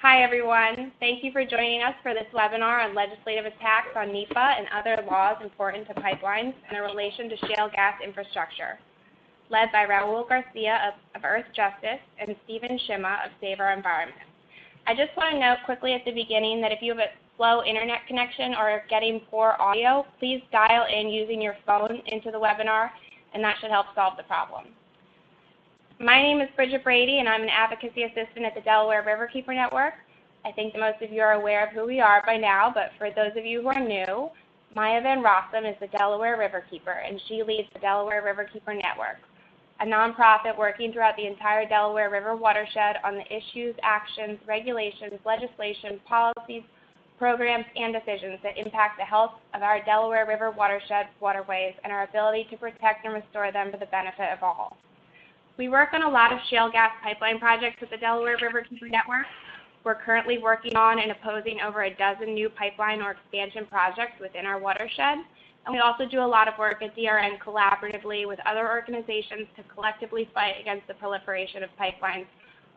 Hi, everyone. Thank you for joining us for this webinar on legislative attacks on NEPA and other laws important to pipelines and their relation to shale gas infrastructure, led by Raul Garcia of Earthjustice and Stephen Shima of Save Our Environment. I just want to note quickly at the beginning that if you have a slow internet connection or are getting poor audio, please dial in using your phone into the webinar, and that should help solve the problem. My name is Bridget Brady, and I'm an advocacy assistant at the Delaware Riverkeeper Network. I think that most of you are aware of who we are by now, but for those of you who are new, Maya Van Rossum is the Delaware Riverkeeper, and she leads the Delaware Riverkeeper Network, a nonprofit working throughout the entire Delaware River watershed on the issues, actions, regulations, legislation, policies, programs, and decisions that impact the health of our Delaware River watershed waterways and our ability to protect and restore them for the benefit of all. We work on a lot of shale gas pipeline projects with the Delaware Riverkeeper Network. We're currently working on and opposing over a dozen new pipeline or expansion projects within our watershed. And we also do a lot of work at DRN collaboratively with other organizations to collectively fight against the proliferation of pipelines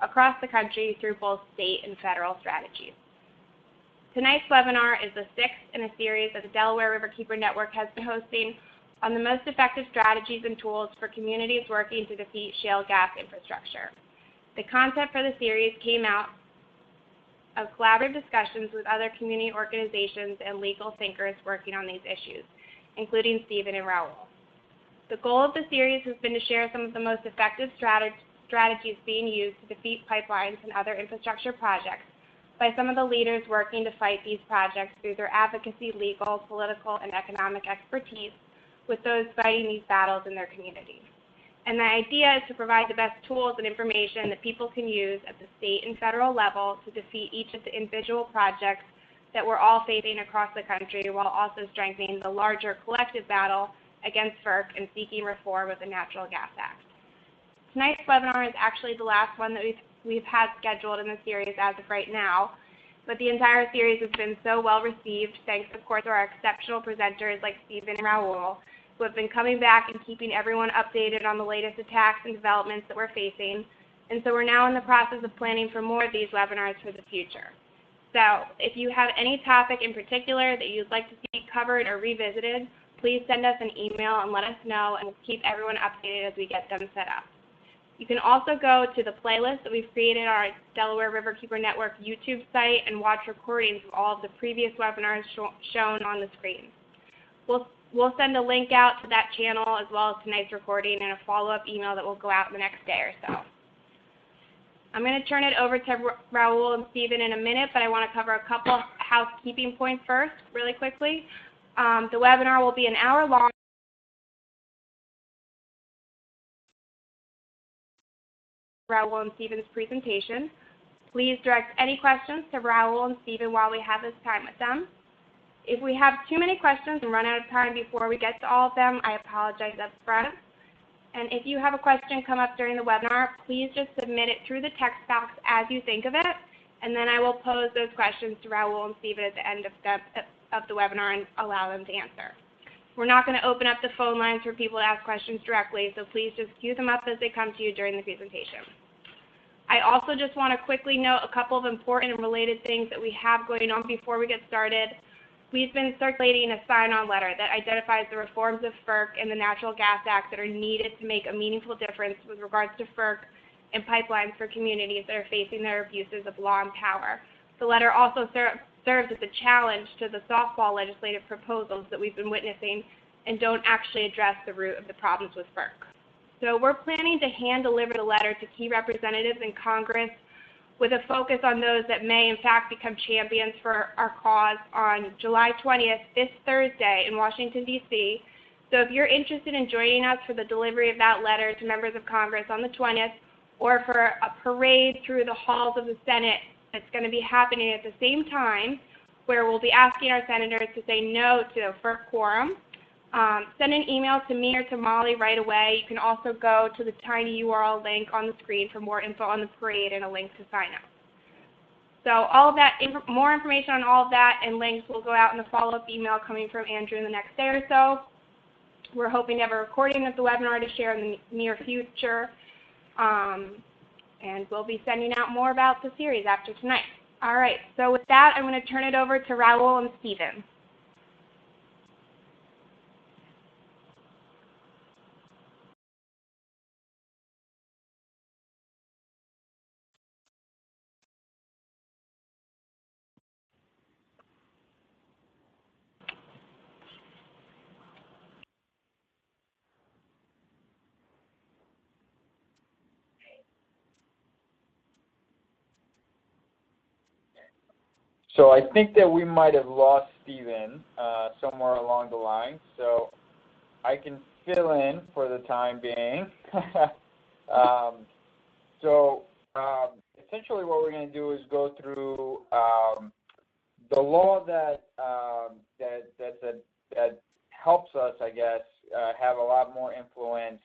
across the country through both state and federal strategies. Tonight's webinar is the sixth in a series that the Delaware Riverkeeper Network has been hosting on the most effective strategies and tools for communities working to defeat shale gas infrastructure. The concept for the series came out of collaborative discussions with other community organizations and legal thinkers working on these issues, including Stephen and Raul. The goal of the series has been to share some of the most effective strategies being used to defeat pipelines and other infrastructure projects by some of the leaders working to fight these projects through their advocacy, legal, political, and economic expertise with those fighting these battles in their communities. And the idea is to provide the best tools and information that people can use at the state and federal level to defeat each of the individual projects that we're all facing across the country, while also strengthening the larger collective battle against FERC and seeking reform of the Natural Gas Act. Tonight's webinar is actually the last one that we've had scheduled in the series as of right now, but the entire series has been so well received, thanks of course to our exceptional presenters like Stephen and Raul, who have been coming back and keeping everyone updated on the latest attacks and developments that we're facing. And so we're now in the process of planning for more of these webinars for the future. So if you have any topic in particular that you'd like to see covered or revisited, please send us an email and let us know, and we'll keep everyone updated as we get them set up. You can also go to the playlist that we've created on our Delaware Riverkeeper Network YouTube site and watch recordings of all of the previous webinars shown on the screen. We'll send a link out to that channel as well as tonight's recording and a follow-up email that will go out the next day or so. I'm going to turn it over to Raul and Stephen in a minute, but I want to cover a couple housekeeping points first, really quickly. The webinar will be an hour long. Raul and Stephen's presentation. Please direct any questions to Raul and Stephen while we have this time with them. If we have too many questions and run out of time before we get to all of them, I apologize up front. And if you have a question come up during the webinar, please just submit it through the text box as you think of it, and then I will pose those questions to Raul and Stephen at the end of the webinar and allow them to answer. We're not going to open up the phone lines for people to ask questions directly, so please just queue them up as they come to you during the presentation. I also just want to quickly note a couple of important and related things that we have going on before we get started. We've been circulating a sign-on letter that identifies the reforms of FERC and the Natural Gas Act that are needed to make a meaningful difference with regards to FERC and pipelines for communities that are facing their abuses of law and power. The letter also serves as a challenge to the softball legislative proposals that we've been witnessing and don't actually address the root of the problems with FERC. So we're planning to hand-deliver the letter to key representatives in Congress with a focus on those that may in fact become champions for our cause on July 20th, this Thursday in Washington, D.C. So if you're interested in joining us for the delivery of that letter to members of Congress on the 20th, or for a parade through the halls of the Senate that's going to be happening at the same time, where we'll be asking our senators to say no to FERC quorum, send an email to me or to Molly right away. You can also go to the tiny URL link on the screen for more info on the parade and a link to sign up. So all of that, more information on all of that and links will go out in a follow-up email coming from Andrew in the next day or so. We're hoping to have a recording of the webinar to share in the near future. And we'll be sending out more about the series after tonight. All right, so with that, I'm going to turn it over to Raul and Stephen. So I think that we might have lost Stephen somewhere along the line, so I can fill in for the time being. Essentially what we're going to do is go through the law that helps us, I guess, have a lot more influence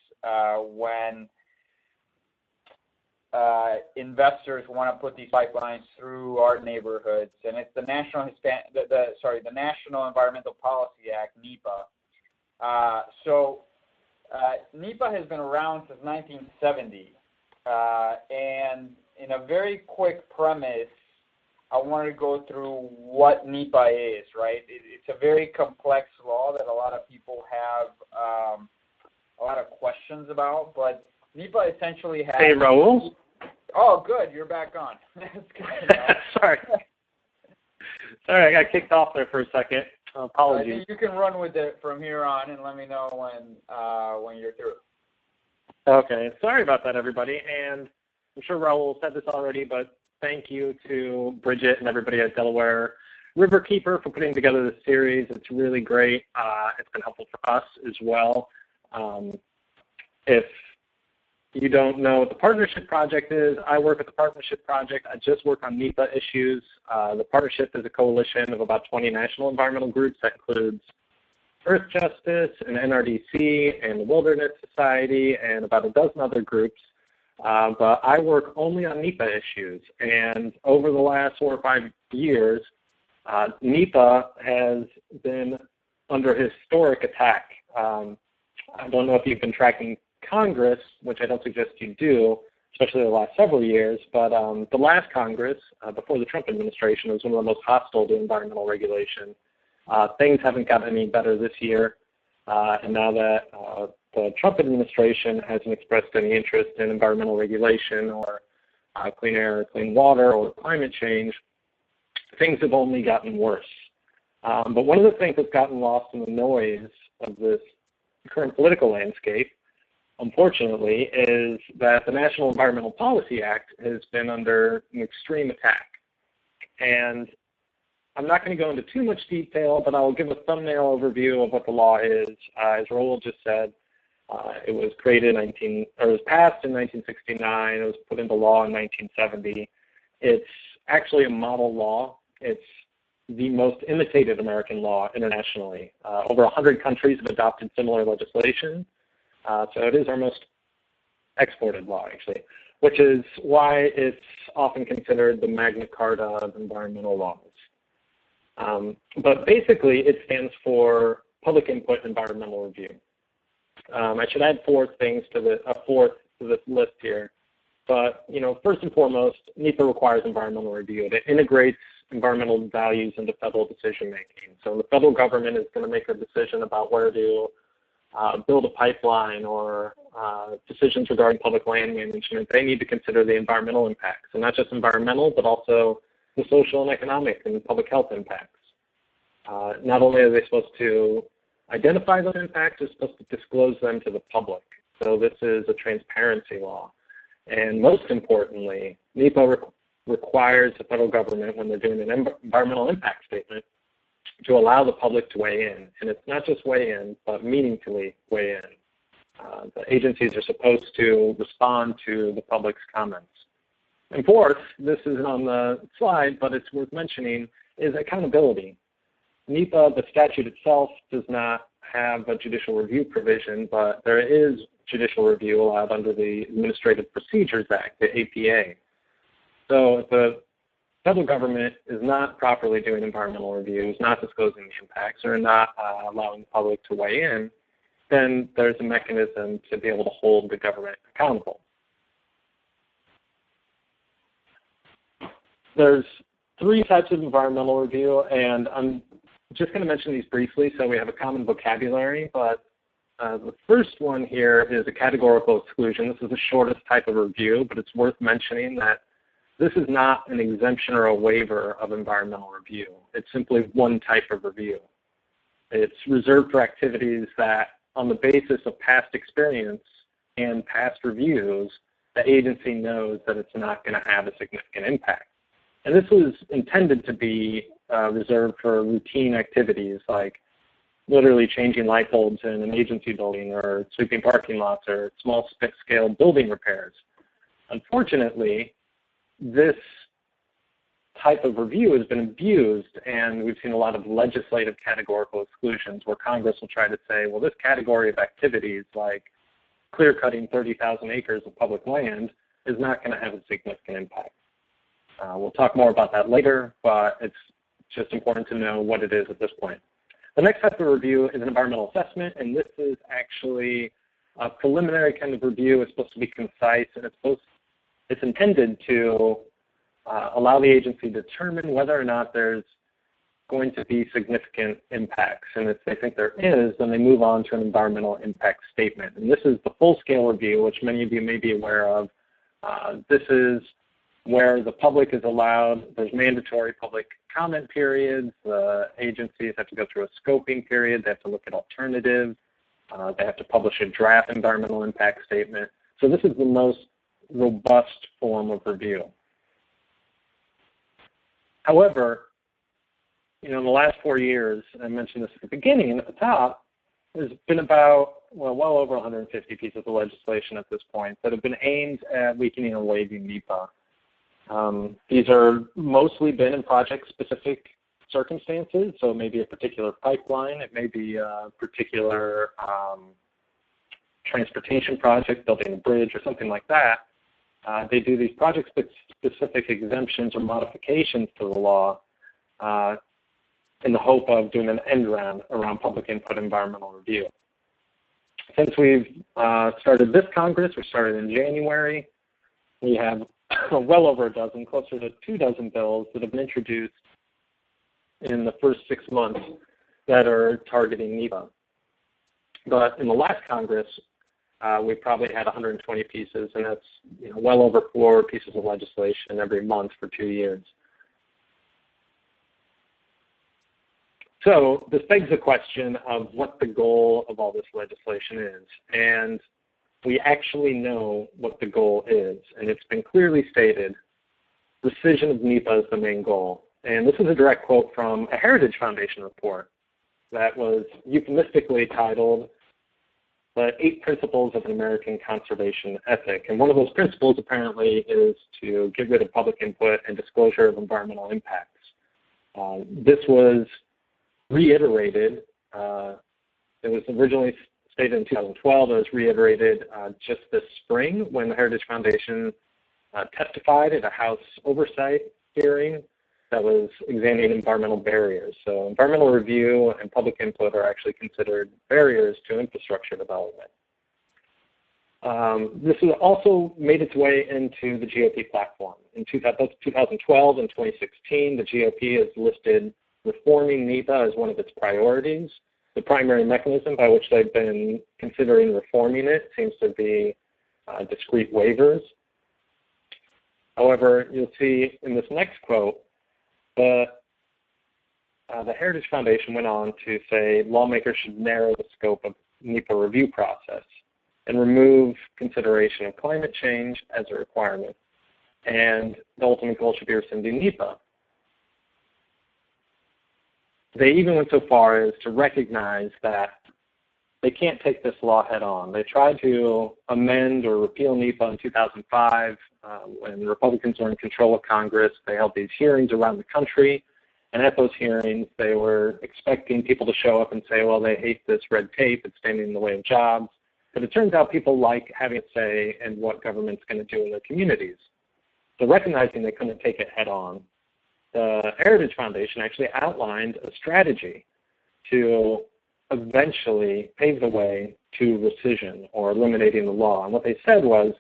when investors want to put these pipelines through our neighborhoods, and it's the National Environmental Policy Act, NEPA. NEPA has been around since 1970, and in a very quick premise, I wanted to go through what NEPA is, right? It's a very complex law that a lot of people have a lot of questions about, but NEPA essentially has... Hey, Raul. Oh, good. You're back on. That's good. Sorry, I got kicked off there for a second. Apologies. I think you can run with it from here on and let me know when you're through. Okay. Sorry about that, everybody. And I'm sure Raul said this already, but thank you to Bridget and everybody at Delaware Riverkeeper for putting together this series. It's really great. It's been helpful for us as well. If you don't know what the Partnership Project is, I work at the Partnership Project. I just work on NEPA issues. The Partnership is a coalition of about 20 national environmental groups that includes Earthjustice and NRDC and the Wilderness Society and about a dozen other groups. But I work only on NEPA issues. And over the last 4 or 5 years, NEPA has been under historic attack. I don't know if you've been tracking Congress, which I don't suggest you do, especially the last several years, but the last Congress, before the Trump administration, was one of the most hostile to environmental regulation. Things haven't gotten any better this year, and now that the Trump administration hasn't expressed any interest in environmental regulation or clean air, or clean water, or climate change, things have only gotten worse. But one of the things that's gotten lost in the noise of this current political landscape, unfortunately, is that the National Environmental Policy Act has been under an extreme attack. And I'm not going to go into too much detail, but I'll give a thumbnail overview of what the law is. As Raul just said, it was passed in 1969. It was put into law in 1970. It's actually a model law. It's the most imitated American law internationally. Over 100 countries have adopted similar legislation. So it is our most exported law, actually, which is why it's often considered the Magna Carta of environmental laws. But basically, it stands for Public Input Environmental Review. I should add fourth to this list here. But, first and foremost, NEPA requires environmental review. It integrates environmental values into federal decision-making. So the federal government is going to make a decision about where to build a pipeline or decisions regarding public land management. They need to consider the environmental impacts, and not just environmental, but also the social and economic and public health impacts. Not only are they supposed to identify those impacts, they're supposed to disclose them to the public. So this is a transparency law. And most importantly, NEPA requires the federal government, when they're doing an environmental impact statement, to allow the public to weigh in. And it's not just weigh in, but meaningfully weigh in. The agencies are supposed to respond to the public's comments. And fourth, this isn't on the slide, but it's worth mentioning, is accountability. NEPA, the statute itself, does not have a judicial review provision, but there is judicial review allowed under the Administrative Procedures Act, the APA. So if the federal government is not properly doing environmental reviews, not disclosing the impacts, or not allowing the public to weigh in, then there's a mechanism to be able to hold the government accountable. there's three types of environmental review, and I'm just going to mention these briefly so we have a common vocabulary, but the first one here is a categorical exclusion. This is the shortest type of review, but it's worth mentioning that this is not an exemption or a waiver of environmental review. It's simply one type of review. It's reserved for activities that, on the basis of past experience and past reviews, the agency knows that it's not going to have a significant impact. And this was intended to be reserved for routine activities like literally changing light bulbs in an agency building or sweeping parking lots or small-scale building repairs. Unfortunately, this type of review has been abused, and we've seen a lot of legislative categorical exclusions where Congress will try to say, well, this category of activities like clear-cutting 30,000 acres of public land is not going to have a significant impact. We'll talk more about that later, but it's just important to know what it is at this point. The next type of review is an environmental assessment, and this is actually a preliminary kind of review. It's supposed to be concise, and it's intended to allow the agency to determine whether or not there's going to be significant impacts. And if they think there is, then they move on to an environmental impact statement. And this is the full-scale review, which many of you may be aware of. This is where the public is allowed, there's mandatory public comment periods, the agencies have to go through a scoping period, they have to look at alternatives, they have to publish a draft environmental impact statement. So this is the most robust form of review. However, in the last 4 years, I mentioned this at the beginning, at the top, there's been about, well over 150 pieces of legislation at this point that have been aimed at weakening or waiving NEPA. These are mostly been in project-specific circumstances, so it may be a particular pipeline, it may be a particular transportation project, building a bridge or something like that. They do these project-specific exemptions or modifications to the law in the hope of doing an end run around public input environmental review. Since we've started this Congress, we started in January, we have well over a dozen, closer to 24 bills that have been introduced in the first 6 months that are targeting NEPA. But in the last Congress, we probably had 120 pieces, and that's well over 4 pieces of legislation every month for 2 years. So this begs the question of what the goal of all this legislation is. And we actually know what the goal is, and it's been clearly stated. Rescission of NEPA is the main goal. And this is a direct quote from a Heritage Foundation report that was euphemistically titled The 8 Principles of an American Conservation Ethic. And one of those principles apparently is to get rid of public input and disclosure of environmental impacts. This was reiterated. It was originally stated in 2012. It was reiterated just this spring when the Heritage Foundation testified at a House oversight hearing that was examining environmental barriers. So environmental review and public input are actually considered barriers to infrastructure development. This has also made its way into the GOP platform. In 2012 and 2016, the GOP has listed reforming NEPA as one of its priorities. The primary mechanism by which they've been considering reforming it seems to be discrete waivers. However, you'll see in this next quote, the Heritage Foundation went on to say lawmakers should narrow the scope of NEPA review process and remove consideration of climate change as a requirement. And the ultimate goal should be rescinding NEPA. They even went so far as to recognize that they can't take this law head on. They tried to amend or repeal NEPA in 2005 when Republicans were in control of Congress. They held these hearings around the country, and at those hearings they were expecting people to show up and say, well, they hate this red tape, it's standing in the way of jobs. But it turns out people like having a say in what government's going to do in their communities. So recognizing they couldn't take it head on, the Heritage Foundation actually outlined a strategy to eventually pave the way to rescission or eliminating the law. And what they said was,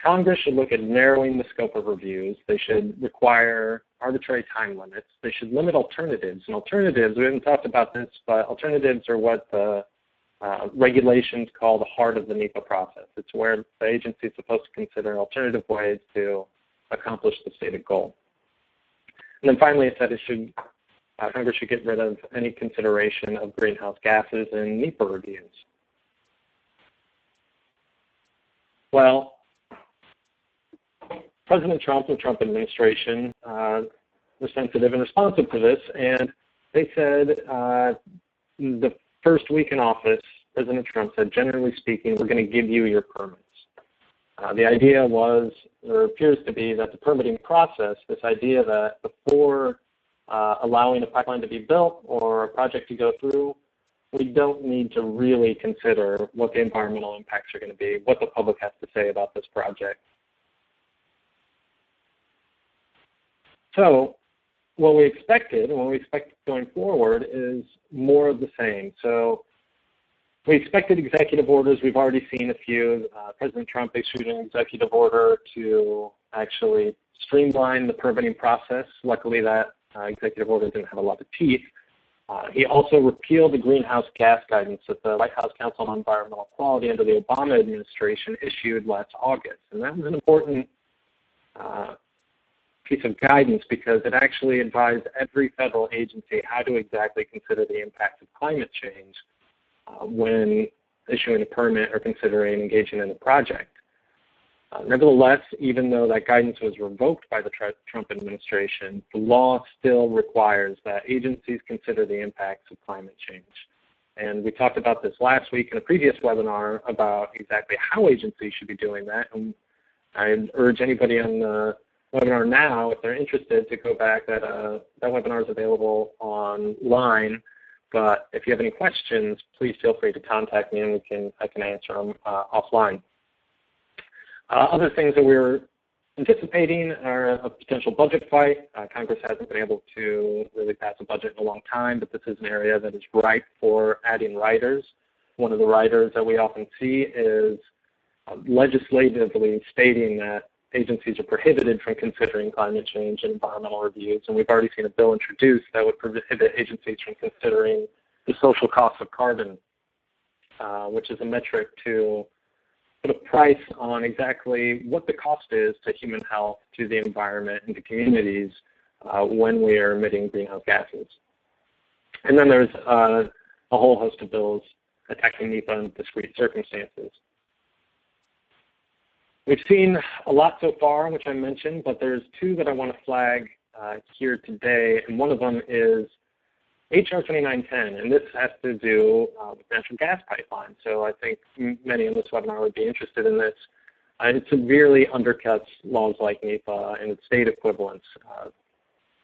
Congress should look at narrowing the scope of reviews. They should require arbitrary time limits. They should limit alternatives. And alternatives, we haven't talked about this, but alternatives are what the regulations call the heart of the NEPA process. It's where the agency is supposed to consider alternative ways to accomplish the stated goal. And then finally, it said Congress should get rid of any consideration of greenhouse gases in NEPA reviews. Well, President Trump and the Trump administration were sensitive and responsive to this, and they said the first week in office, President Trump said, generally speaking, we're going to give you your permits. The idea was, or appears to be, that the permitting process, this idea that before allowing a pipeline to be built or a project to go through, we don't need to really consider what the environmental impacts are going to be, what the public has to say about this project. So what we expected, and what we expect going forward, is more of the same. So we expected executive orders. We've already seen a few. President Trump issued an executive order to actually streamline the permitting process. Luckily, that executive order didn't have a lot of teeth. He also repealed the greenhouse gas guidance that the White House Council on Environmental Quality under the Obama administration issued last August. And that was an important piece of guidance because it actually advised every federal agency how to exactly consider the impacts of climate change when issuing a permit or considering engaging in a project. Nevertheless, even though that guidance was revoked by the Trump administration, the law still requires that agencies consider the impacts of climate change. And we talked about this last week in a previous webinar about exactly how agencies should be doing that. And I urge anybody on the webinar now, if they're interested, to go back. That webinar is available online. But if you have any questions, please feel free to contact me, and I can answer them offline. Other things that we're anticipating are a potential budget fight. Congress hasn't been able to really pass a budget in a long time, but this is an area that is ripe for adding riders. One of the riders that we often see is legislatively stating that agencies are prohibited from considering climate change and environmental reviews, and we've already seen a bill introduced that would prohibit agencies from considering the social cost of carbon, which is a metric to put a price on exactly what the cost is to human health, to the environment, and to communities when we are emitting greenhouse gases. And then there's a whole host of bills attacking NEPA in discrete circumstances. We've seen a lot so far, which I mentioned, but there's two that I want to flag here today, and one of them is HR 2910, and this has to do with natural gas pipelines. So I think many in this webinar would be interested in this. It severely undercuts laws like NEPA and its state equivalents.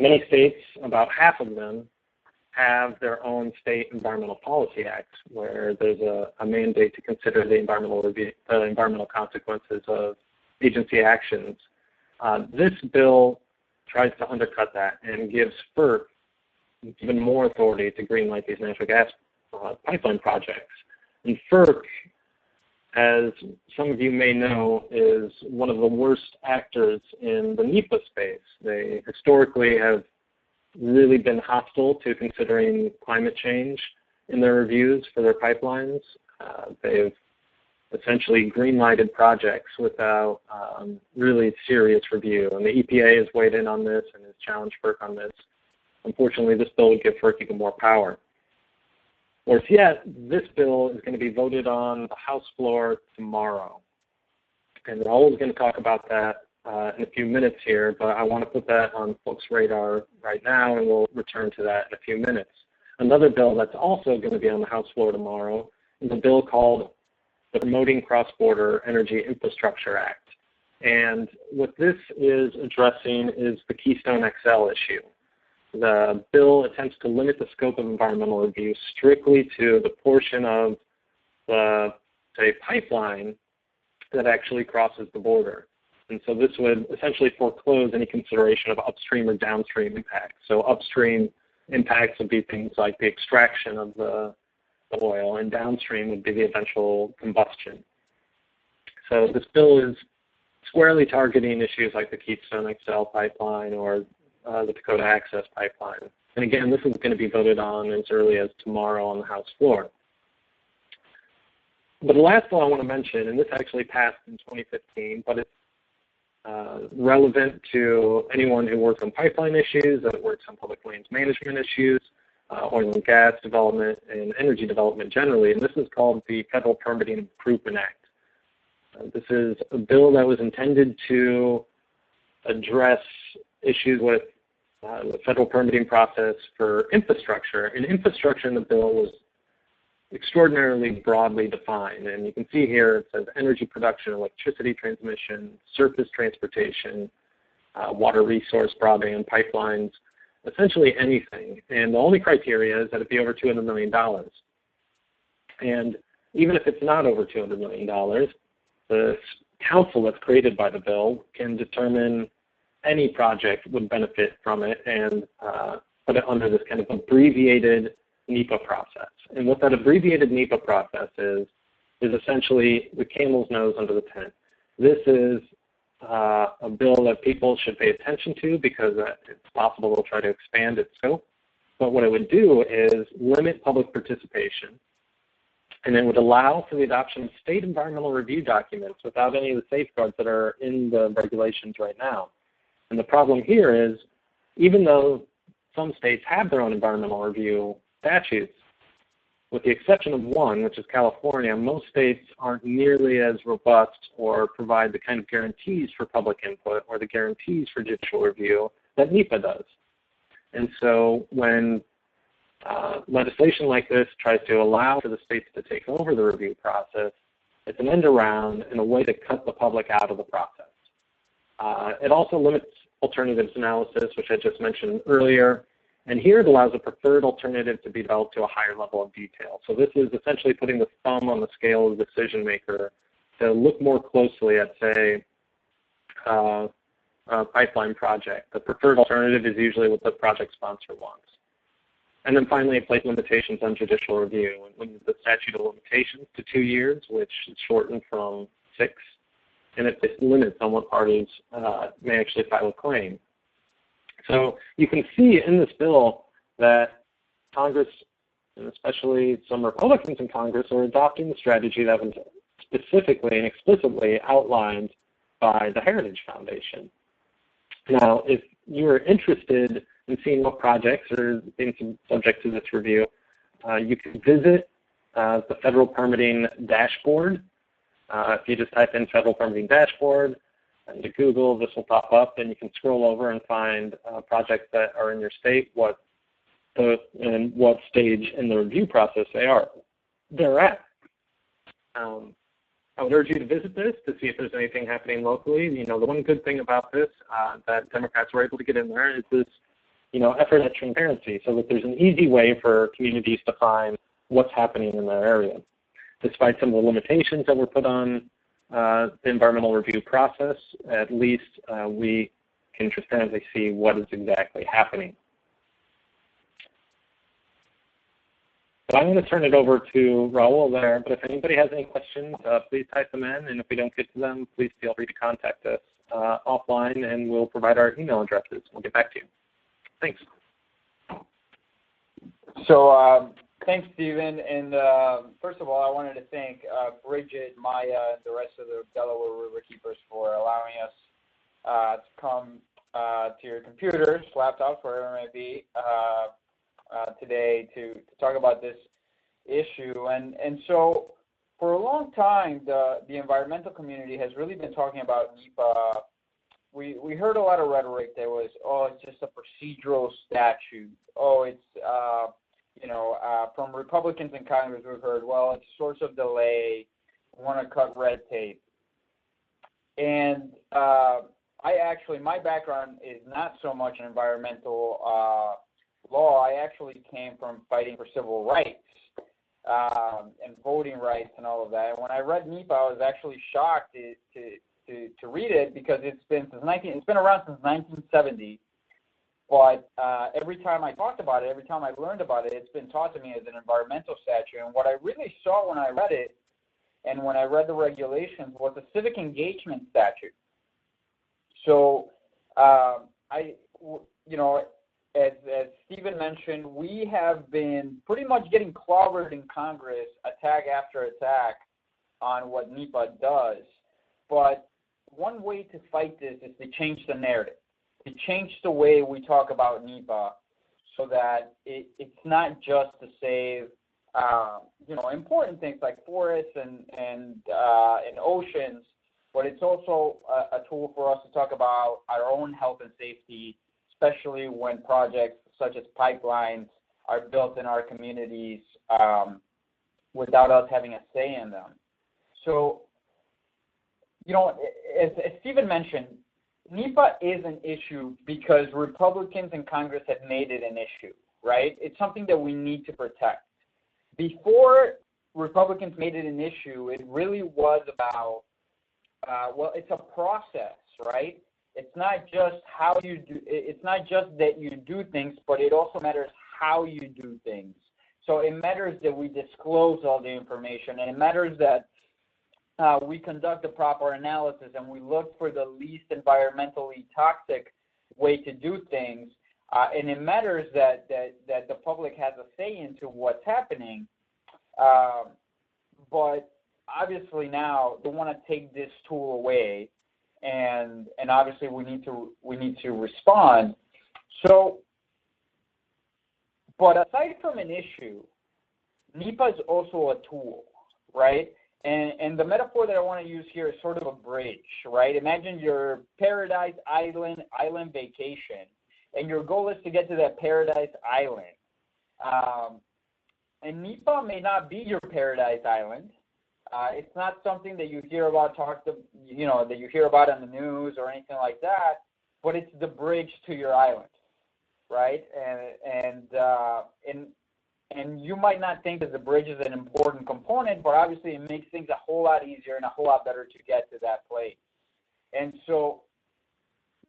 Many states, about half of them, have their own state environmental policy acts where there's a mandate to consider the environmental consequences of agency actions. This bill tries to undercut that and gives FERC even more authority to greenlight these natural gas pipeline projects. And FERC, as some of you may know, is one of the worst actors in the NEPA space. They historically have really been hostile to considering climate change in their reviews for their pipelines. They've essentially green-lighted projects without really serious review. And the EPA has weighed in on this and has challenged FERC on this. Unfortunately, this bill would give FERC even more power. Worse yet, this bill is going to be voted on the House floor tomorrow. And Raul is going to talk about that in a few minutes here, but I want to put that on folks' radar right now, and we'll return to that in a few minutes. Another bill that's also going to be on the House floor tomorrow is a bill called the Promoting Cross-Border Energy Infrastructure Act. And what this is addressing is the Keystone XL issue. The bill attempts to limit the scope of environmental review strictly to the portion of the, say, pipeline that actually crosses the border. And so this would essentially foreclose any consideration of upstream or downstream impacts. So upstream impacts would be things like the extraction of the oil, and downstream would be the eventual combustion. So this bill is squarely targeting issues like the Keystone XL pipeline or the Dakota Access Pipeline. And again, this is going to be voted on as early as tomorrow on the House floor. But the last bill I want to mention, and this actually passed in 2015, but it's relevant to anyone who works on pipeline issues, that works on public lands management issues, oil and gas development, and energy development generally, and this is called the Federal Permitting Improvement Act. This is a bill that was intended to address issues with the federal permitting process for infrastructure, and infrastructure in the bill was extraordinarily broadly defined. And you can see here it says energy production, electricity transmission, surface transportation, water resource broadband, pipelines, essentially anything. And the only criteria is that it be over $200 million. And even if it's not over $200 million, the council that's created by the bill can determine any project would benefit from it and put it under this kind of abbreviated NEPA process. And what that abbreviated NEPA process is essentially the camel's nose under the tent. This is a bill that people should pay attention to because it's possible they'll try to expand its scope. But what it would do is limit public participation, and it would allow for the adoption of state environmental review documents without any of the safeguards that are in the regulations right now. And the problem here is, even though some states have their own environmental review statutes, with the exception of one, which is California, most states aren't nearly as robust or provide the kind of guarantees for public input or the guarantees for judicial review that NEPA does. And so when legislation like this tries to allow for the states to take over the review process, it's an end around and a way to cut the public out of the process. It also limits alternatives analysis, which I just mentioned earlier. And here it allows a preferred alternative to be developed to a higher level of detail. So this is essentially putting the thumb on the scale of the decision maker to look more closely at, say, a pipeline project. The preferred alternative is usually what the project sponsor wants. And then finally, it places limitations on judicial review and limits the statute of limitations to 2 years, which is shortened from 6. And it limits on what parties may actually file a claim. So you can see in this bill that Congress, and especially some Republicans in Congress, are adopting the strategy that was specifically and explicitly outlined by the Heritage Foundation. Now, if you're interested in seeing what projects are being subject to this review, you can visit the Federal Permitting Dashboard. If you just type in Federal Permitting Dashboard into Google, this will pop up, and you can scroll over and find projects that are in your state, and what stage in the review process they're at. I would urge you to visit this to see if there's anything happening locally. You know, the one good thing about this that Democrats were able to get in there is this, effort at transparency, so that there's an easy way for communities to find what's happening in their area. Despite some of the limitations that were put on the environmental review process, at least we can transparently see what is exactly happening. So I'm going to turn it over to Raul there, but if anybody has any questions, please type them in, and if we don't get to them, please feel free to contact us offline, and we'll provide our email addresses. We'll get back to you. Thanks. So thanks, Stephen. And first of all, I wanted to thank Bridget, Maya, and the rest of the Delaware River Keepers for allowing us to come to your computers, laptops, wherever it may be, today to talk about this issue. And so for a long time, the environmental community has really been talking about NEPA. We heard a lot of rhetoric that was, it's just a procedural statute. It's from Republicans in Congress, we've heard, it's a source of delay, we want to cut red tape. And my background is not so much in environmental law. I actually came from fighting for civil rights and voting rights and all of that. And when I read NEPA, I was actually shocked to read it because it's been around since 1970. But every time I talked about it, every time I learned about it, it's been taught to me as an environmental statute. And what I really saw when I read it and when I read the regulations was a civic engagement statute. So as Stephen mentioned, we have been pretty much getting clobbered in Congress, attack after attack, on what NEPA does. But one way to fight this is to change the narrative, to change the way we talk about NEPA, so that it's not just to save important things like forests and oceans, but it's also a tool for us to talk about our own health and safety, especially when projects such as pipelines are built in our communities without us having a say in them. So, as Stephen mentioned, NEPA is an issue because Republicans in Congress have made it an issue, right? It's something that we need to protect. Before Republicans made it an issue, it really was about, it's a process, right? It's not just how you do. It's not just that you do things, but it also matters how you do things. So it matters that we disclose all the information, and it matters that we conduct the proper analysis and we look for the least environmentally toxic way to do things. And it matters that the public has a say into what's happening. But obviously now they want to take this tool away, and obviously we need to respond. So, but aside from an issue, NEPA is also a tool, right? And the metaphor that I want to use here is sort of a bridge, right? Imagine your paradise island vacation, and your goal is to get to that paradise island. And NEPA may not be your paradise island. It's not something that you hear about that you hear about on the news or anything like that. But it's the bridge to your island, right? And you might not think that the bridge is an important component, but obviously it makes things a whole lot easier and a whole lot better to get to that place. And so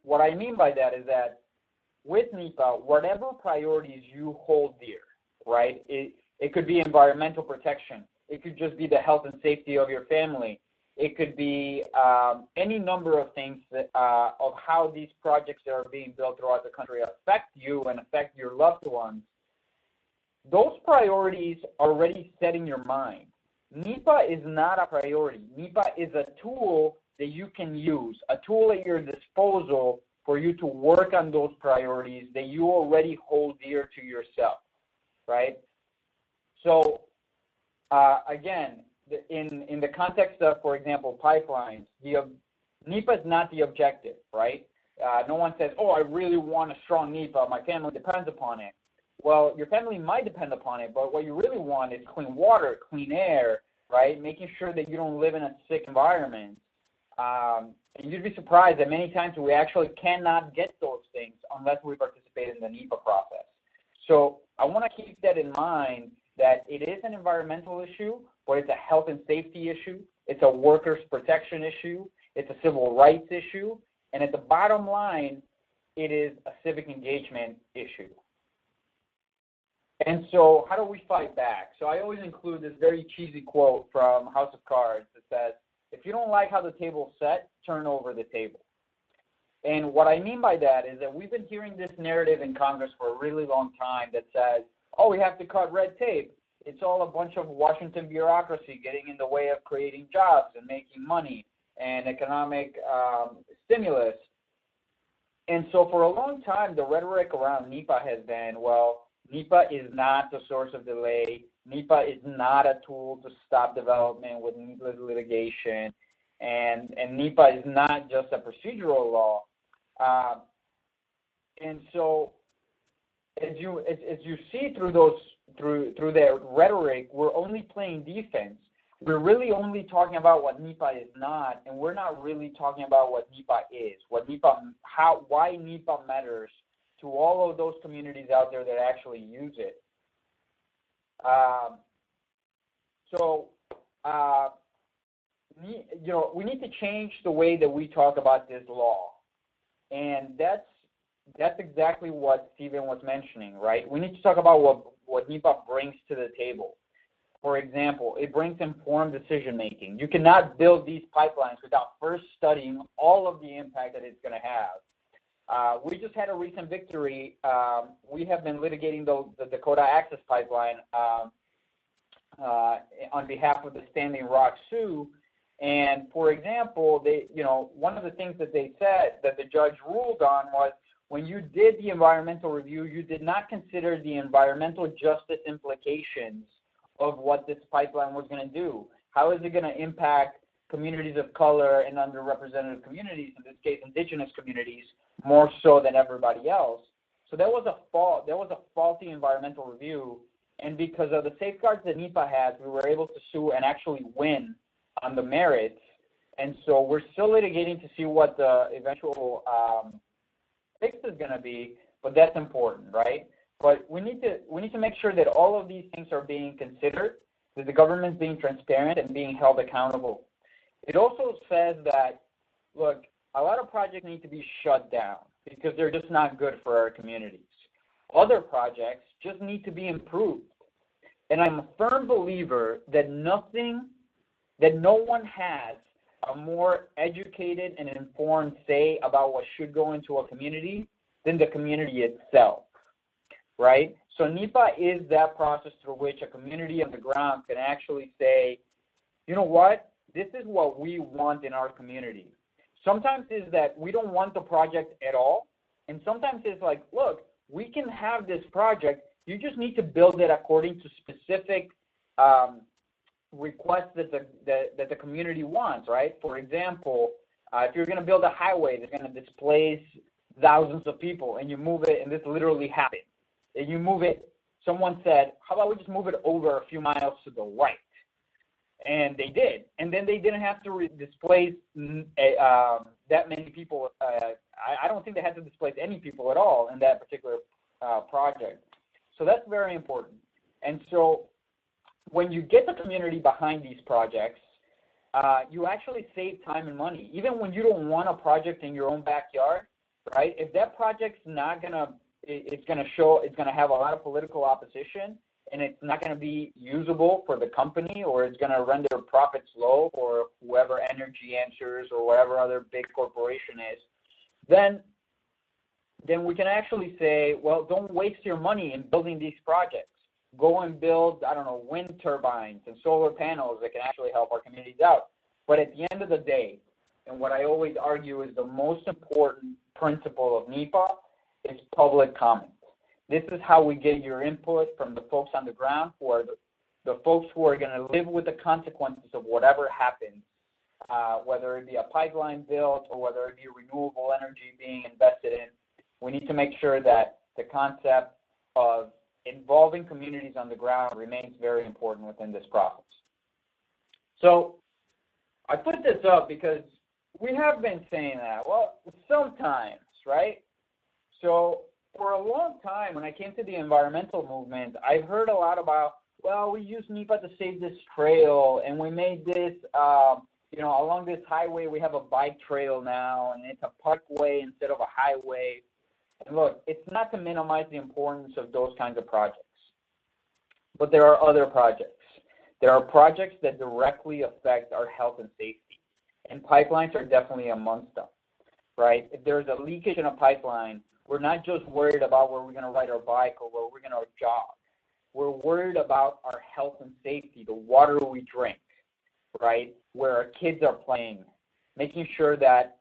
what I mean by that is that with NEPA, whatever priorities you hold dear, right? It could be environmental protection. It could just be the health and safety of your family. It could be any number of things that, of how these projects that are being built throughout the country affect you and affect your loved ones. Those priorities are already set in your mind. NEPA is not a priority. NEPA is a tool that you can use, a tool at your disposal for you to work on those priorities that you already hold dear to yourself, right? So, again, in the context of, for example, pipelines, NEPA is not the objective, right? No one says, oh, I really want a strong NEPA. My family depends upon it. Well, your family might depend upon it, but what you really want is clean water, clean air, right? Making sure that you don't live in a sick environment. And you'd be surprised that many times we actually cannot get those things unless we participate in the NEPA process. So I want to keep that in mind, that it is an environmental issue, but it's a health and safety issue. It's a workers' protection issue. It's a civil rights issue. And at the bottom line, it is a civic engagement issue. And so how do we fight back? So I always include this very cheesy quote from House of Cards that says, if you don't like how the table's set, turn over the table. And what I mean by that is that we've been hearing this narrative in Congress for a really long time that says, oh, we have to cut red tape. It's all a bunch of Washington bureaucracy getting in the way of creating jobs and making money and economic stimulus. And so for a long time, the rhetoric around NEPA has been, well, NEPA is not the source of delay. NEPA is not a tool to stop development with needless litigation. And NEPA is not just a procedural law. And so as you see through their rhetoric, we're only playing defense. We're really only talking about what NEPA is not, and we're not really talking about what NEPA is, why NEPA matters to all of those communities out there that actually use it. We need to change the way that we talk about this law, and that's exactly what Stephen was mentioning, right? We need to talk about what NEPA brings to the table. For example, it brings informed decision making. You cannot build these pipelines without first studying all of the impact that it's going to have. We just had a recent victory. We have been litigating the Dakota Access Pipeline on behalf of the Standing Rock Sioux. And for example, one of the things that they said that the judge ruled on was when you did the environmental review, you did not consider the environmental justice implications of what this pipeline was going to do. How is it going to impact communities of color and underrepresented communities, in this case indigenous communities, more so than everybody else? So that was a faulty environmental review, and because of the safeguards that NEPA has, we were able to sue and actually win on the merits. And so we're still litigating to see what the eventual fix is going to be, but that's important, right? But we need to make sure that all of these things are being considered, that the government's being transparent and being held accountable. It also says that, look, a lot of projects need to be shut down because they're just not good for our communities. Other projects just need to be improved. And I'm a firm believer that no one has a more educated and informed say about what should go into a community than the community itself. Right? So NEPA is that process through which a community on the ground can actually say, you know what, this is what we want in our community. Sometimes it's that we don't want the project at all, and sometimes it's like, look, we can have this project, you just need to build it according to specific requests that the community wants, right? For example, if you're going to build a highway that's going to displace thousands of people, and you move it, and this literally happened, and you move it, someone said, how about we just move it over a few miles to the right? And they did. And then they didn't have to displace that many people. I don't think they had to displace any people at all in that particular project. So that's very important. And so when you get the community behind these projects, you actually save time and money. Even when you don't want a project in your own backyard, right? If that project's not going to, it's going to have a lot of political opposition, and it's not going to be usable for the company, or it's going to render profits low for whoever Energy Answers or whatever other big corporation is, then we can actually say, well, don't waste your money in building these projects. Go and build, wind turbines and solar panels that can actually help our communities out. But at the end of the day, and what I always argue is the most important principle of NEPA is public comment. This is how we get your input from the folks on the ground, who are the folks who are going to live with the consequences of whatever happens, whether it be a pipeline built or whether it be renewable energy being invested in. We need to make sure that the concept of involving communities on the ground remains very important within this process. So I put this up because we have been saying that, well, sometimes, right? So for a long time, when I came to the environmental movement, I've heard a lot about, well, we use NEPA to save this trail, and we made this, along this highway, we have a bike trail now, and it's a parkway instead of a highway. And look, it's not to minimize the importance of those kinds of projects, but there are other projects. There are projects that directly affect our health and safety, and pipelines are definitely amongst them, right? If there's a leakage in a pipeline, we're not just worried about where we're going to ride our bike or where we're going to jog. We're worried about our health and safety, the water we drink, right, where our kids are playing, making sure that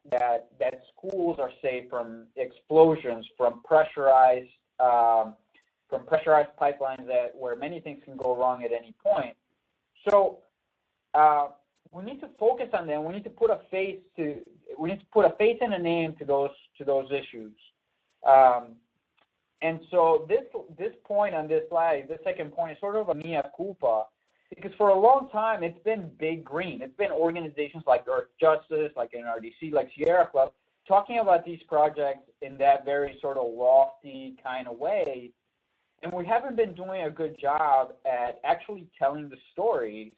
schools are safe from explosions, from pressurized pipelines where many things can go wrong at any point. So we need to focus on them. We need to put a face and a name to those issues. And so this point on this slide, this second point, is sort of a mea culpa, because for a long time it's been Big Green. It's been organizations like Earthjustice, like NRDC, like Sierra Club, talking about these projects in that very sort of lofty kind of way. And we haven't been doing a good job at actually telling the stories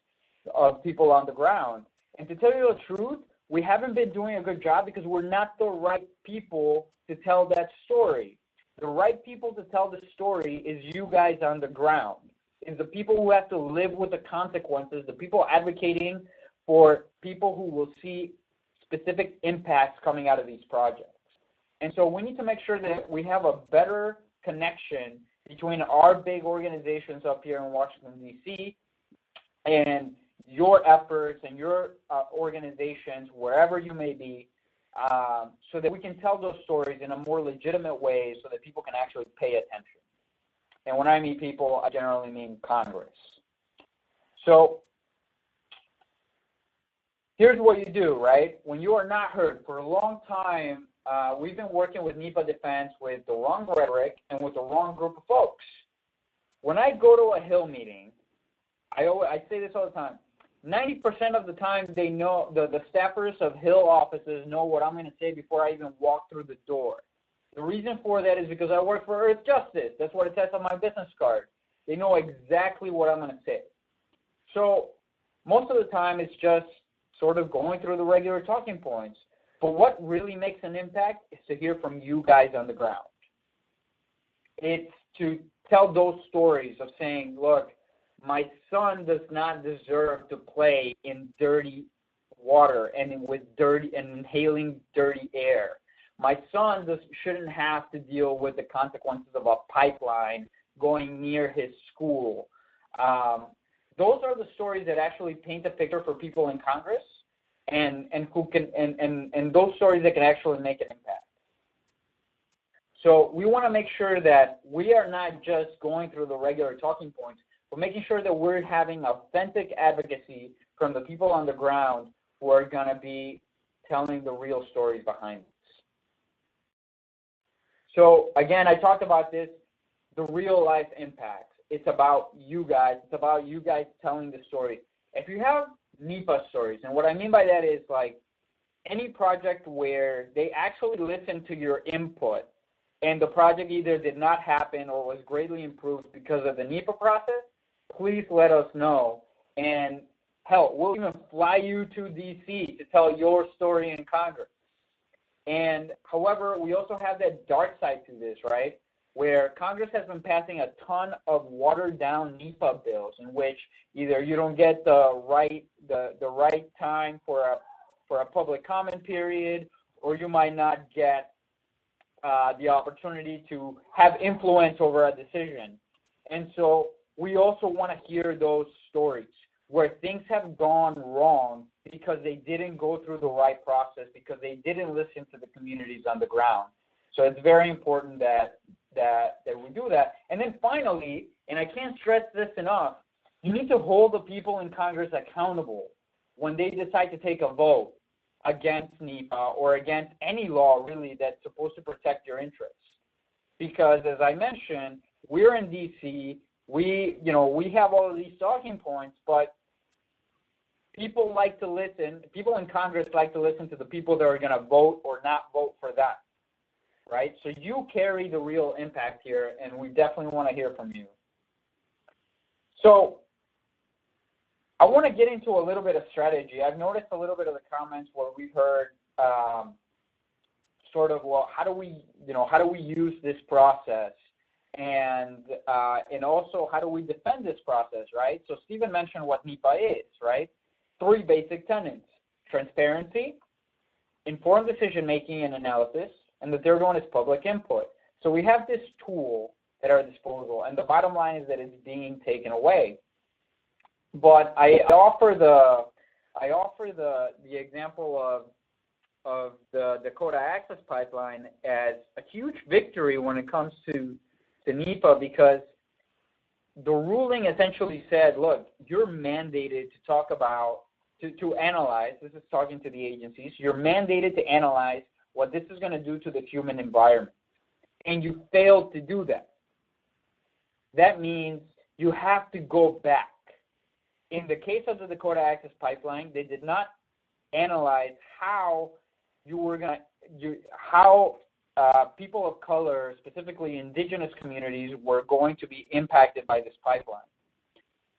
of people on the ground. And to tell you the truth, we haven't been doing a good job because we're not the right people to tell that story. The right people to tell the story is you guys on the ground. is the people who have to live with the consequences, the people advocating for people who will see specific impacts coming out of these projects. And so we need to make sure that we have a better connection between our big organizations up here in Washington, D.C., and your efforts and your organizations, wherever you may be, so that we can tell those stories in a more legitimate way so that people can actually pay attention. And when I mean people, I generally mean Congress. So here's what you do, right? When you are not heard, for a long time, we've been working with NEPA defense with the wrong rhetoric and with the wrong group of folks. When I go to a Hill meeting, I say this all the time, 90% of the time they know, the staffers of Hill offices know what I'm going to say before I even walk through the door. The reason for that is because I work for Earthjustice. That's what it says on my business card. They know exactly what I'm going to say. So most of the time it's just sort of going through the regular talking points. But what really makes an impact is to hear from you guys on the ground. It's to tell those stories of saying, look, my son does not deserve to play in dirty water and with dirty and inhaling dirty air. My son shouldn't have to deal with the consequences of a pipeline going near his school. Those are the stories that actually paint a picture for people in Congress, and who can and those stories that can actually make an impact. So we want to make sure that we are not just going through the regular talking points, but making sure that we're having authentic advocacy from the people on the ground who are going to be telling the real stories behind this. So again, I talked about this, the real life impacts. It's about you guys. It's about you guys telling the story. If you have NEPA stories, and what I mean by that is like any project where they actually listen to your input and the project either did not happen or was greatly improved because of the NEPA process, please let us know. And hell, we'll even fly you to D.C. to tell your story in Congress. And however, we also have that dark side to this, right, where Congress has been passing a ton of watered-down NEPA bills in which either you don't get the right time for a public comment period, or you might not get the opportunity to have influence over a decision. And so we also want to hear those stories where things have gone wrong because they didn't go through the right process, because they didn't listen to the communities on the ground. So it's very important that we do that. And then finally, and I can't stress this enough, you need to hold the people in Congress accountable when they decide to take a vote against NEPA or against any law really that's supposed to protect your interests. Because as I mentioned, we're in DC, we have all of these talking points, but people like to listen, people in Congress like to listen to the people that are going to vote or not vote for that, right? So you carry the real impact here, and we definitely want to hear from you. So I want to get into a little bit of strategy. I've noticed a little bit of the comments where we've heard sort of, well, how do we use this process? And also, how do we defend this process, right? So Stephen mentioned what NEPA is, right? 3 basic tenets: transparency, informed decision-making and analysis, and the third one is public input. So we have this tool at our disposal, and the bottom line is that it's being taken away. But I offer the example of the Dakota Access Pipeline as a huge victory when it comes to NEPA, because the ruling essentially said, look, you're mandated to talk about, to analyze, this is talking to the agencies, you're mandated to analyze what this is going to do to the human environment. And you failed to do that. That means you have to go back. In the case of the Dakota Access Pipeline, they did not analyze how people of color, specifically indigenous communities, were going to be impacted by this pipeline.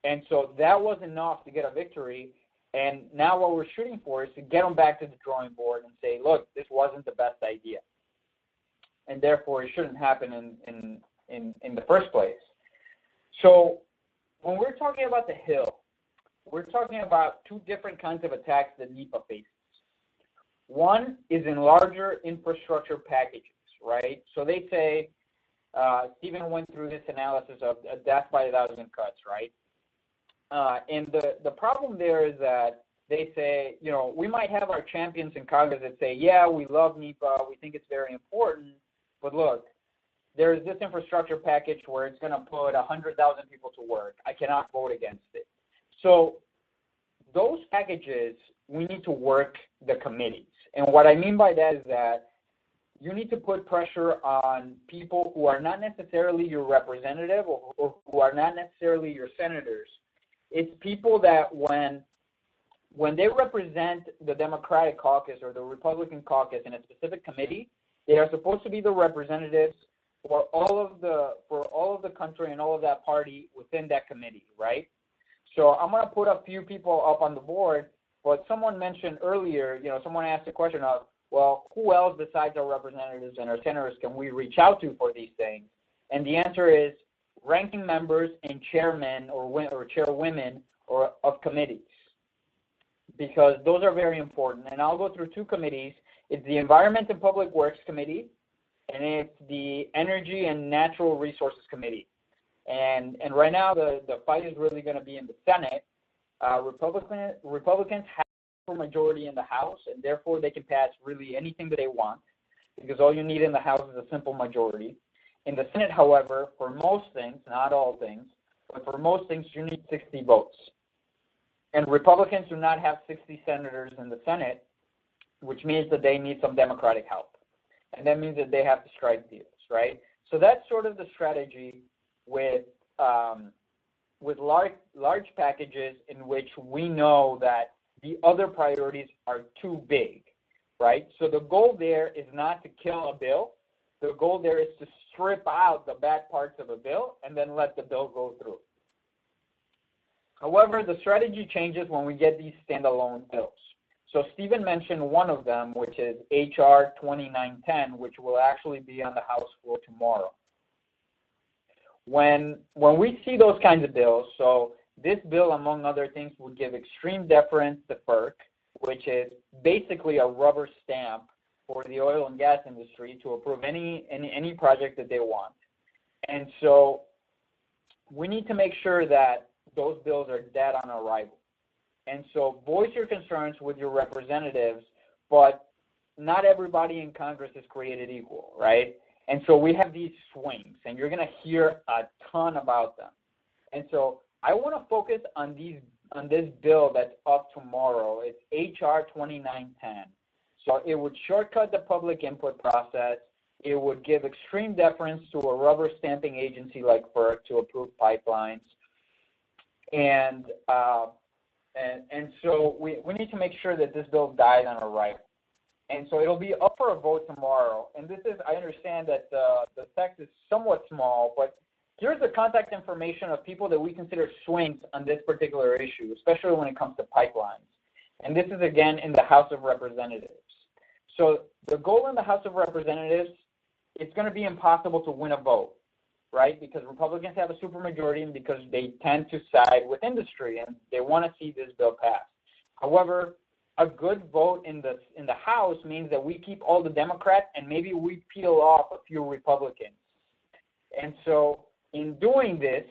And so that was enough to get a victory. And now what we're shooting for is to get them back to the drawing board and say, look, this wasn't the best idea. And therefore it shouldn't happen in the first place. So when we're talking about the Hill, we're talking about two different kinds of attacks that NEPA faces. One is in larger infrastructure packages, right? So they say, Stephen went through this analysis of a death by 1,000 cuts, right? And the problem there is that they say, you know, we might have our champions in Congress that say, yeah, we love NEPA, we think it's very important, but look, there's this infrastructure package where it's going to put 100,000 people to work. I cannot vote against it. So those packages, we need to work the committees. And what I mean by that is that you need to put pressure on people who are not necessarily your representative or who are not necessarily your senators. It's people that when they represent the Democratic caucus or the Republican caucus in a specific committee, they are supposed to be the representatives for all of the country and all of that party within that committee, right? So I'm going to put a few people up on the board, but someone mentioned earlier, you know, someone asked the question of, well, who else besides our representatives and our senators can we reach out to for these things? And the answer is ranking members and chairmen or chairwomen of committees, because those are very important. And I'll go through two committees. It's the Environment and Public Works Committee, and it's the Energy and Natural Resources Committee. And right now the fight is really going to be in the Senate. Republicans have a majority in the House, and therefore they can pass really anything that they want, because all you need in the House is a simple majority. In the Senate, however, for most things, not all things, but for most things, you need 60 votes. And Republicans do not have 60 senators in the Senate, which means that they need some Democratic help. And that means that they have to strike deals, right? So that's sort of the strategy with large packages in which we know that the other priorities are too big, right? So the goal there is not to kill a bill. The goal there is to strip out the bad parts of a bill and then let the bill go through. However, the strategy changes when we get these standalone bills. So Stephen mentioned one of them, which is HR 2910, which will actually be on the House floor tomorrow. When we see those kinds of bills, so this bill, among other things, would give extreme deference to FERC, which is basically a rubber stamp for the oil and gas industry to approve any project that they want. And so we need to make sure that those bills are dead on arrival. And so voice your concerns with your representatives, but not everybody in Congress is created equal, right? And so we have these swings, and you're going to hear a ton about them. And so I want to focus on this bill that's up tomorrow. It's HR 2910. So it would shortcut the public input process. It would give extreme deference to a rubber stamping agency like FERC to approve pipelines. And so we need to make sure that this bill dies on arrival. And so it'll be up for a vote tomorrow. And this is, I understand that the text is somewhat small, but here's the contact information of people that we consider swings on this particular issue, especially when it comes to pipelines. And this is, again, in the House of Representatives. So the goal in the House of Representatives, it's going to be impossible to win a vote, right? Because Republicans have a supermajority and because they tend to side with industry and they want to see this bill pass. However, a good vote in the House means that we keep all the Democrats and maybe we peel off a few Republicans. And so in doing this,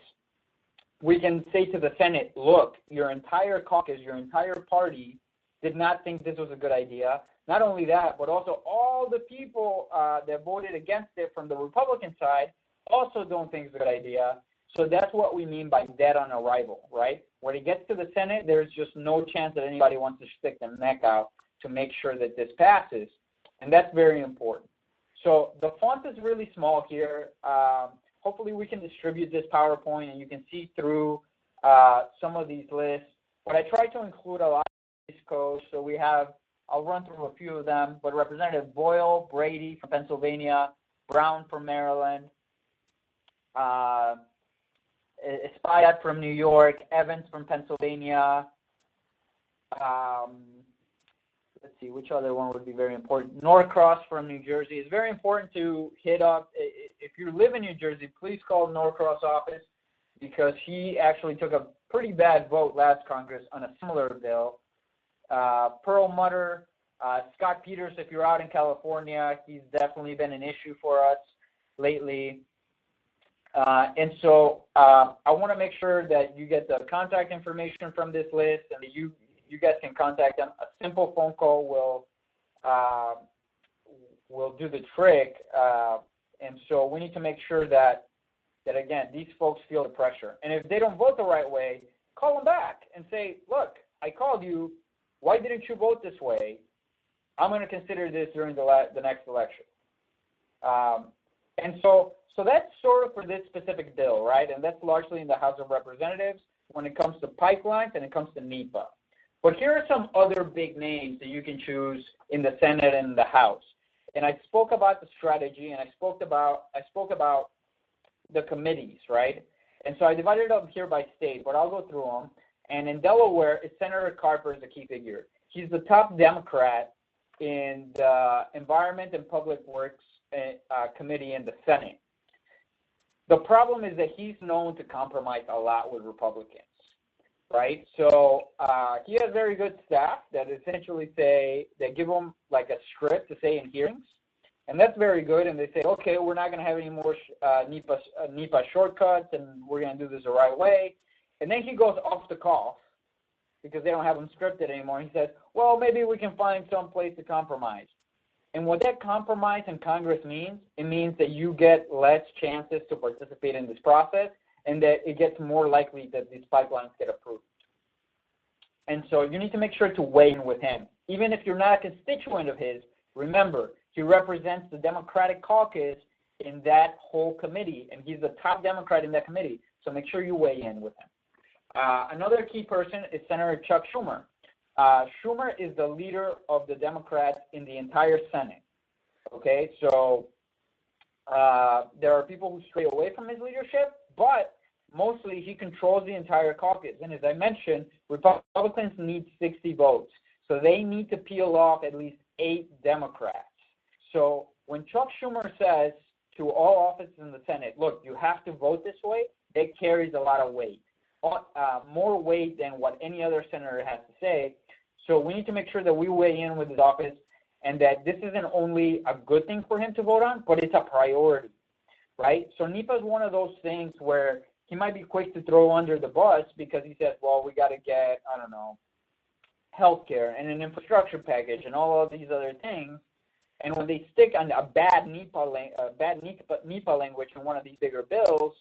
we can say to the Senate, look, your entire caucus, your entire party did not think this was a good idea. Not only that, but also all the people that voted against it from the Republican side also don't think it's a good idea. So that's what we mean by dead on arrival, right? When it gets to the Senate, there's just no chance that anybody wants to stick their neck out to make sure that this passes. And that's very important. So the font is really small here. Hopefully we can distribute this PowerPoint and you can see through some of these lists. But I tried to include a lot of East Coast. So we have, I'll run through a few of them, but Representative Boyle, Brady from Pennsylvania, Brown from Maryland, Espaillat from New York, Evans from Pennsylvania. Let's see, which other one would be very important? Norcross from New Jersey. It's very important to hit up. If you live in New Jersey, please call the Norcross office. because he actually took a pretty bad vote last Congress on a similar bill. Perlmutter, Scott Peters, if you're out in California, he's definitely been an issue for us lately. And so I want to make sure that you get the contact information from this list and that you guys can contact them. A simple phone call will do the trick. And so we need to make sure that again, these folks feel the pressure. And if they don't vote the right way, call them back and say, look, I called you. Why didn't you vote this way? I'm going to consider this during the next election. And so that's sort of for this specific bill, right? And that's largely in the House of Representatives when it comes to pipelines and it comes to NEPA. But here are some other big names that you can choose in the Senate and the House. And I spoke about the strategy, and I spoke about the committees, right? And so I divided it up here by state, but I'll go through them. And in Delaware, Senator Carper is a key figure. He's the top Democrat in the Environment and Public Works Committee in the Senate. The problem is that he's known to compromise a lot with Republicans, right? So he has very good staff that essentially say, they give him like a script to say in hearings, and that's very good. And they say, okay, we're not going to have any more NEPA shortcuts, and we're going to do this the right way. And then he goes off the cuff because they don't have him scripted anymore. He says, well, maybe we can find some place to compromise. And what that compromise in Congress means, it means that you get less chances to participate in this process and that it gets more likely that these pipelines get approved. And so you need to make sure to weigh in with him. Even if you're not a constituent of his, remember, he represents the Democratic caucus in that whole committee, and he's the top Democrat in that committee. So make sure you weigh in with him. Another key person is Senator Chuck Schumer. Schumer is the leader of the Democrats in the entire Senate. Okay, so there are people who stray away from his leadership, but mostly he controls the entire caucus. And as I mentioned, Republicans need 60 votes. So they need to peel off at least 8 Democrats. So when Chuck Schumer says to all offices in the Senate, look, you have to vote this way, that carries a lot of weight. More weight than what any other senator has to say. So we need to make sure that we weigh in with his office and that this isn't only a good thing for him to vote on, but it's a priority, right? So NEPA is one of those things where he might be quick to throw under the bus because he says, well, we got to get, I don't know, healthcare and an infrastructure package and all of these other things. And when they stick on a bad NEPA language in one of these bigger bills,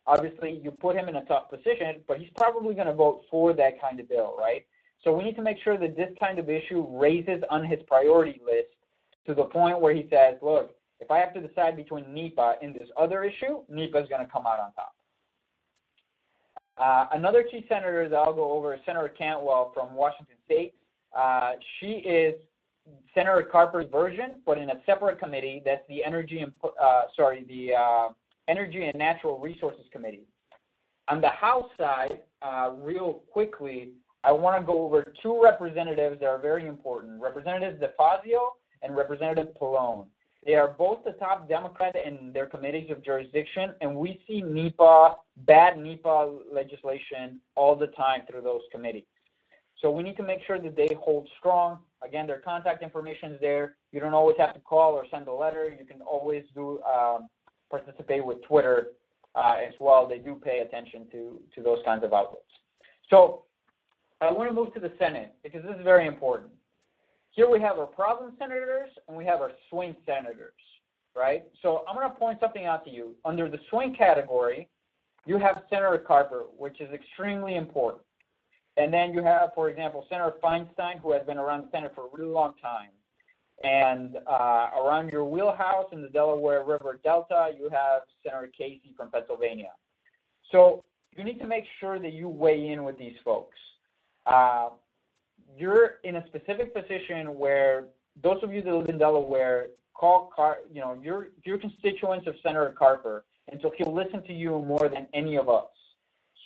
obviously you put him in a tough position, but he's probably going to vote for that kind of bill, right? So we need to make sure that this kind of issue raises on his priority list to the point where he says, look, if I have to decide between NEPA and this other issue, NEPA is going to come out on top. Another key senator that I'll go over is Senator Cantwell from Washington State. She is Senator Carper's version, but in a separate committee. That's the Energy and Natural Resources Committee. On the House side, real quickly, I want to go over 2 representatives that are very important, Representative DeFazio and Representative Pallone. They are both the top Democrat in their committees of jurisdiction, and we see bad NEPA legislation all the time through those committees. So we need to make sure that they hold strong. Again, their contact information is there. You don't always have to call or send a letter. You can always participate with Twitter as well. They do pay attention to those kinds of outlets. So I want to move to the Senate because this is very important. Here we have our problem senators and we have our swing senators, right? So I'm going to point something out to you. Under the swing category, you have Senator Carper, which is extremely important. And then you have, for example, Senator Feinstein, who has been around the Senate for a really long time. And around your wheelhouse in the Delaware River Delta, you have Senator Casey from Pennsylvania. So you need to make sure that you weigh in with these folks. You're in a specific position where those of you that live in Delaware you're constituents of Senator Carper, and so he'll listen to you more than any of us.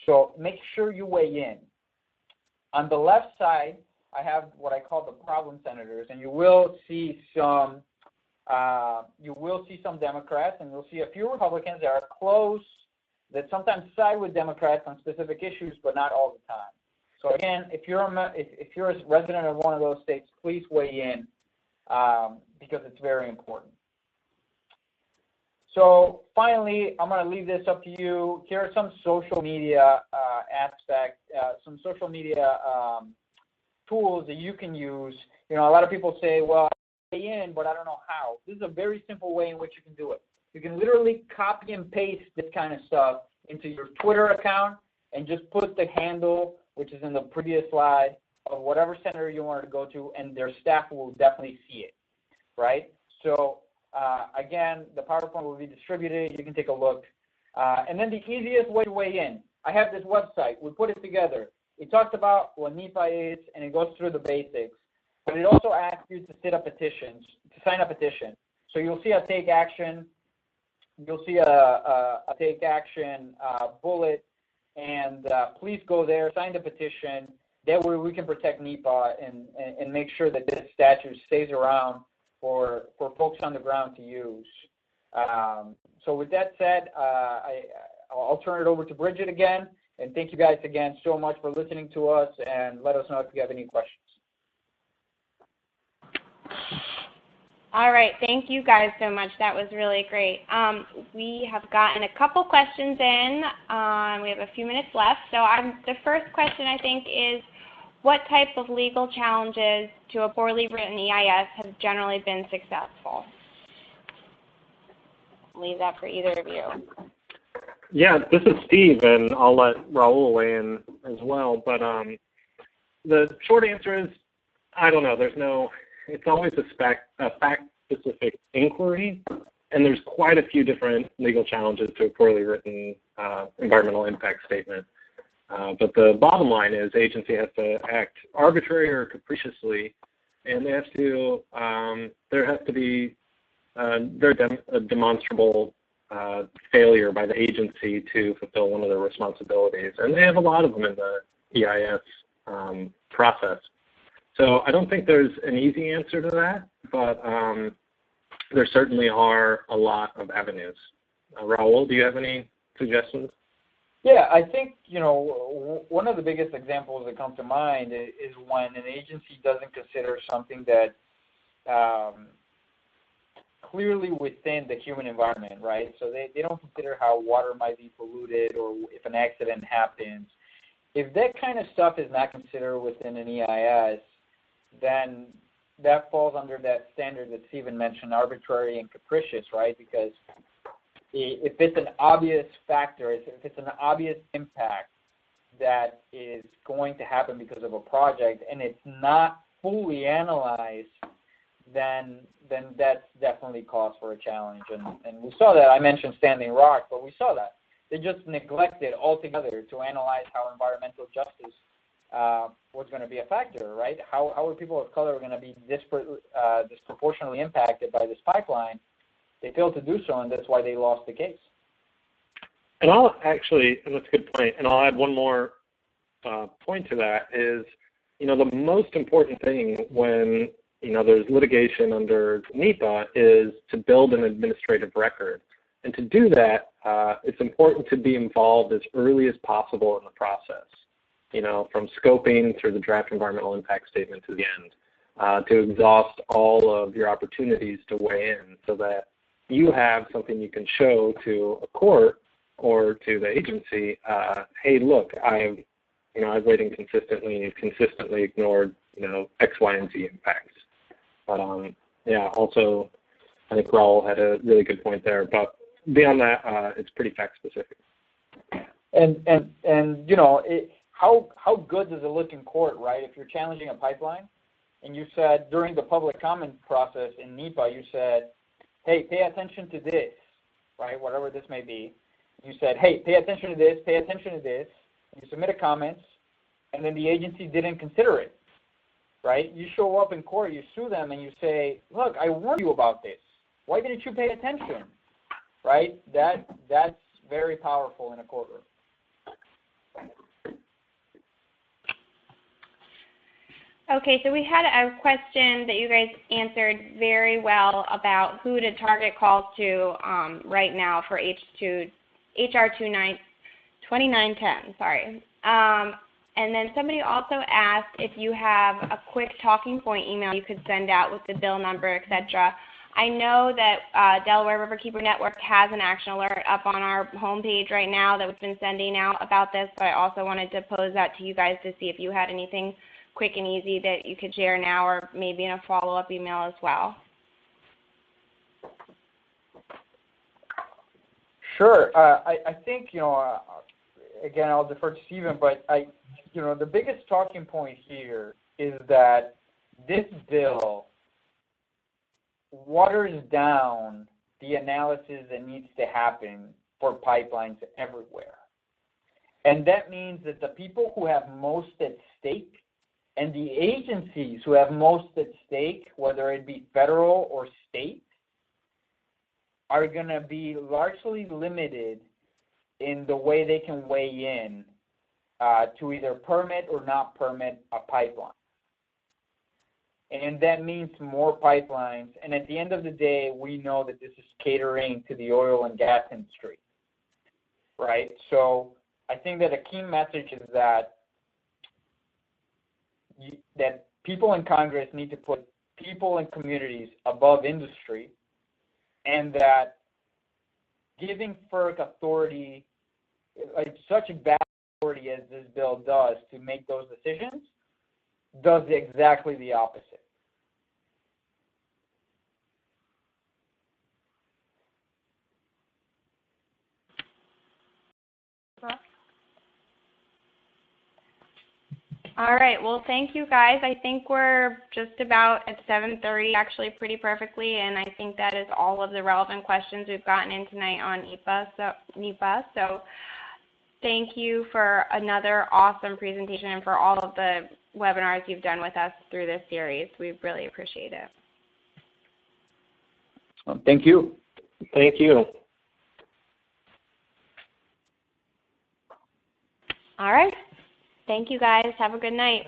So make sure you weigh in. On the left side, I have what I call the problem senators, and you will see some Democrats, and you'll see a few Republicans that are close that sometimes side with Democrats on specific issues, but not all the time. So again, if you're a resident of one of those states, please weigh in because it's very important. So finally, I'm going to leave this up to you. Here are some social media some social media tools that you can use. You know, a lot of people say, well, I weigh in, but I don't know how. This is a very simple way in which you can do it. You can literally copy and paste this kind of stuff into your Twitter account and just put the handle, which is in the previous slide, of whatever senator you wanted to go to, and their staff will definitely see it, right? So again, the PowerPoint will be distributed. You can take a look. And then the easiest way to weigh in, I have this website. We put it together. It talks about what NEPA is, and it goes through the basics. But it also asks you to sign a petition. So you'll see a take action. You'll see a take action bullet, and please go there, sign the petition. That way we can protect NEPA and make sure that this statute stays around for folks on the ground to use. So with that said, I'll turn it over to Bridget again, and thank you guys again so much for listening to us, and let us know if you have any questions. All right, thank you guys so much. That was really great. We have gotten a couple questions in. We have a few minutes left. So the first question, I think, is what type of legal challenges to a poorly written EIS have generally been successful? I'll leave that for either of you. Yeah, this is Steve, and I'll let Raul weigh in as well. But the short answer is, I don't know. It's always a fact-specific inquiry, and there's quite a few different legal challenges to a poorly written environmental impact statement. But the bottom line is agency has to act arbitrarily or capriciously, and they have to, there has to be a demonstrable failure by the agency to fulfill one of their responsibilities. And they have a lot of them in the EIS process. So I don't think there's an easy answer to that, but there certainly are a lot of avenues. Raul, do you have any suggestions? Yeah, I think, one of the biggest examples that come to mind is when an agency doesn't consider something that clearly within the human environment, right? So they don't consider how water might be polluted or if an accident happens. If that kind of stuff is not considered within an EIS, then that falls under that standard that Stephen mentioned, arbitrary and capricious, right? Because if it's an obvious factor, if it's an obvious impact that is going to happen because of a project and it's not fully analyzed, then that's definitely cause for a challenge. And we saw that. I mentioned Standing Rock, but we saw that. They just neglected altogether to analyze how environmental justice was going to be a factor, right? How are people of color going to be disproportionately impacted by this pipeline? They failed to do so, and that's why they lost the case. And I'll actually, and that's a good point, and I'll add one more point to that is, the most important thing when, there's litigation under NEPA is to build an administrative record. And to do that, it's important to be involved as early as possible in the process, from scoping through the draft environmental impact statement to the end, to exhaust all of your opportunities to weigh in so that you have something you can show to a court or to the agency. Hey, look, I've weighed in consistently ignored, X, Y, and Z impacts. But also, I think Raul had a really good point there. But beyond that, it's pretty fact specific. And how good does it look in court, right? If you're challenging a pipeline, and you said during the public comment process in NEPA, you said, hey, pay attention to this, right? Whatever this may be. You said, hey, pay attention to this, pay attention to this. You submit a comments, and then the agency didn't consider it, right? You show up in court, you sue them, and you say, look, I warned you about this. Why didn't you pay attention, right? That's very powerful in a courtroom. Okay, so we had a question that you guys answered very well about who to target calls to right now for H2 HR 2910, sorry. And then somebody also asked if you have a quick talking point email you could send out with the bill number, etc. I know that Delaware Riverkeeper Network has an action alert up on our homepage right now that we've been sending out about this, but I also wanted to pose that to you guys to see if you had anything quick and easy that you could share now or maybe in a follow-up email as well. Sure. I think, again, I'll defer to Stephen, but the biggest talking point here is that this bill waters down the analysis that needs to happen for pipelines everywhere. And that means that the people who have most at stake and the agencies who have most at stake, whether it be federal or state, are going to be largely limited in the way they can weigh in to either permit or not permit a pipeline. And that means more pipelines. And at the end of the day, we know that this is catering to the oil and gas industry, right? So I think that a key message is that that people in Congress need to put people and communities above industry, and that giving FERC authority, like such a bad authority as this bill does to make those decisions, does exactly the opposite. All right. Well, thank you, guys. I think we're just about at 7:30, actually pretty perfectly, and I think that is all of the relevant questions we've gotten in tonight on NEPA. So thank you for another awesome presentation and for all of the webinars you've done with us through this series. We really appreciate it. Thank you. Thank you. All right. Thank you, guys. Have a good night.